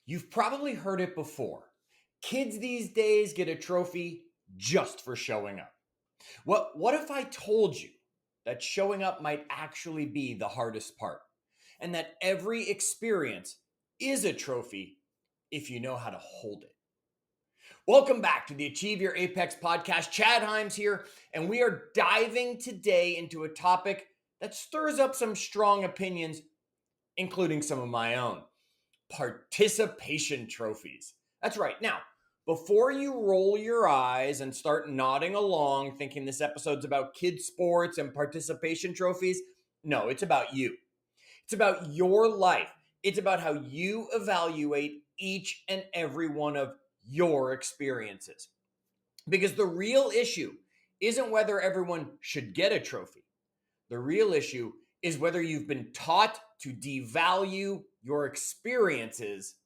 You've probably heard it before. Kids these days get a trophy just for showing up. What if I told you that showing up might actually be the hardest part, and that every experience is a trophy if you know how to hold it? Welcome back to the Achieve Your Apex podcast. Chad Hyams here, and we are diving today into a topic that stirs up some strong opinions, including some of my own. Participation trophies. That's right. Now, before you roll your eyes and start nodding along thinking this episode's about kids' sports and participation trophies, no, it's about you. It's about your life. It's about how you evaluate each and every one of your experiences. Because the real issue isn't whether everyone should get a trophy. The real issue is whether you've been taught to devalue your experiences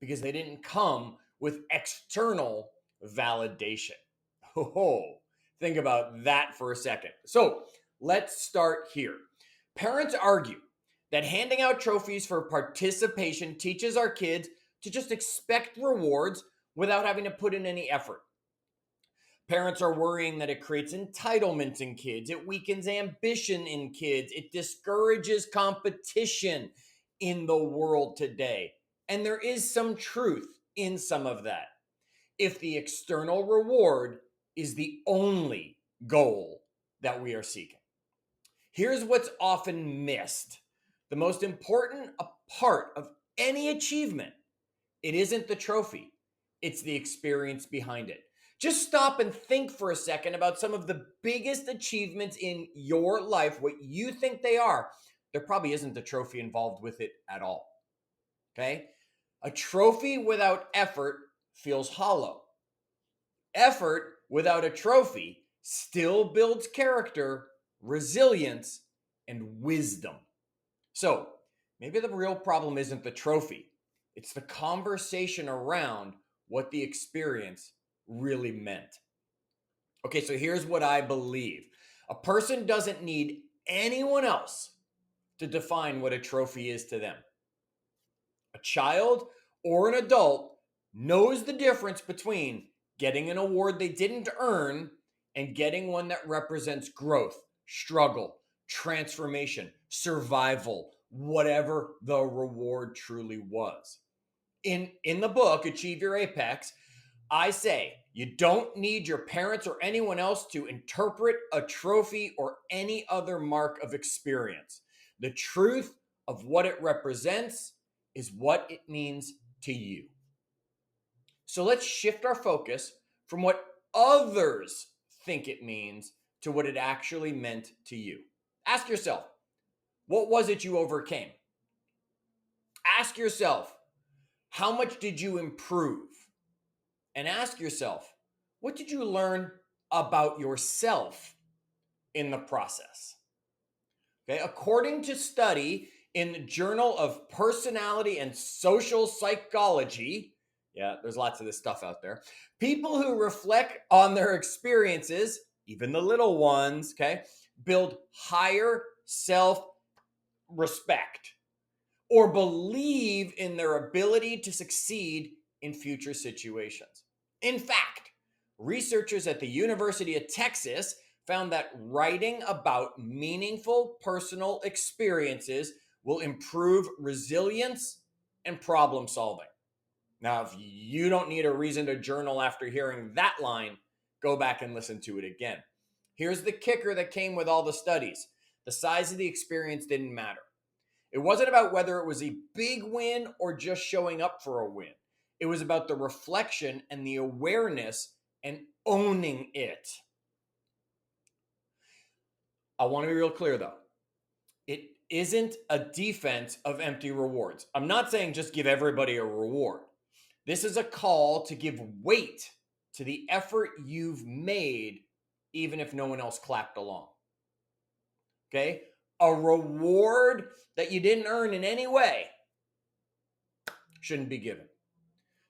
because they didn't come with external validation. Oh, think about that for a second. So let's start here. Parents argue that handing out trophies for participation teaches our kids to just expect rewards without having to put in any effort. Parents are worrying that it creates entitlement in kids. It weakens ambition in kids. It discourages competition in the world today. And there is some truth in some of that. If the external reward is the only goal that we are seeking. Here's what's often missed. The most important part of any achievement, it isn't the trophy. It's the experience behind it. Just stop and think for a second about some of the biggest achievements in your life, what you think they are. There probably isn't a trophy involved with it at all. Okay? A trophy without effort feels hollow. Effort without a trophy still builds character, resilience, and wisdom. So maybe the real problem isn't the trophy. It's the conversation around what the experience really meant. Okay, so here's what I believe. A person doesn't need anyone else to define what a trophy is to them. A child or an adult knows the difference between getting an award they didn't earn and getting one that represents growth, struggle, transformation, survival, whatever the reward truly was. In the book, Achieve Your Apex, I say you don't need your parents or anyone else to interpret a trophy or any other mark of experience. The truth of what it represents is what it means to you. So let's shift our focus from what others think it means to what it actually meant to you. Ask yourself, what was it you overcame? Ask yourself, how much did you improve? And ask yourself, what did you learn about yourself in the process? Okay, according to study in the Journal of Personality and Social Psychology, yeah, there's lots of this stuff out there, people who reflect on their experiences, even the little ones, okay, build higher self-respect or believe in their ability to succeed in future situations. In fact, researchers at the University of Texas found that writing about meaningful personal experiences will improve resilience and problem solving. Now, if you don't need a reason to journal after hearing that line, go back and listen to it again. Here's the kicker that came with all the studies. The size of the experience didn't matter. It wasn't about whether it was a big win or just showing up for a win. It was about the reflection and the awareness and owning it. I want to be real clear though. It isn't a defense of empty rewards. I'm not saying just give everybody a reward. This is a call to give weight to the effort you've made, even if no one else clapped along. Okay? A reward that you didn't earn in any way shouldn't be given.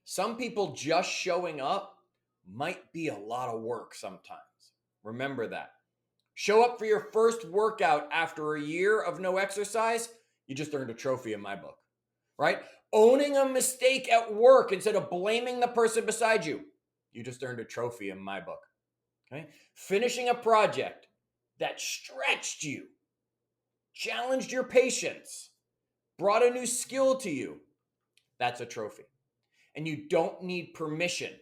Some people just showing up might be a lot of work sometimes. Remember that. Show up for your first workout after a year of no exercise, you just earned a trophy in my book, right? Owning a mistake at work instead of blaming the person beside you. You just earned a trophy in my book. Okay? Finishing a project that stretched you, challenged your patience, brought a new skill to you. That's a trophy. And you don't need permission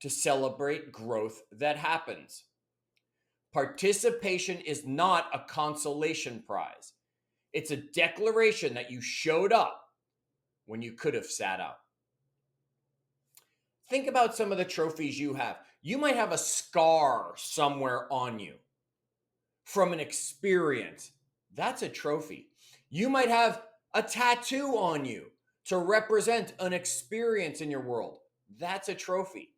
to celebrate growth that happens. Participation is not a consolation prize. It's a declaration that you showed up when you could have sat out. Think about some of the trophies you have. You might have a scar somewhere on you from an experience. That's a trophy. You might have a tattoo on you to represent an experience in your world. That's a trophy.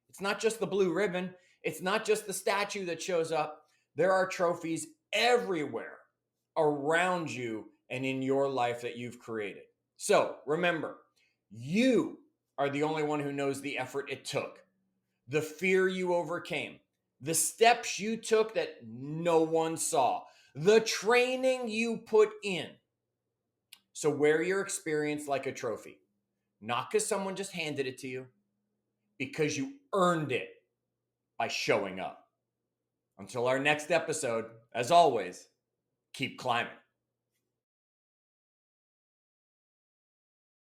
It's not just the blue ribbon. It's not just the statue that shows up. There are trophies everywhere around you and in your life that you've created. So remember, you are the only one who knows the effort it took, the fear you overcame, the steps you took that no one saw, the training you put in. So wear your experience like a trophy, not because someone just handed it to you, because you earned it by showing up. Until our next episode, as always, keep climbing.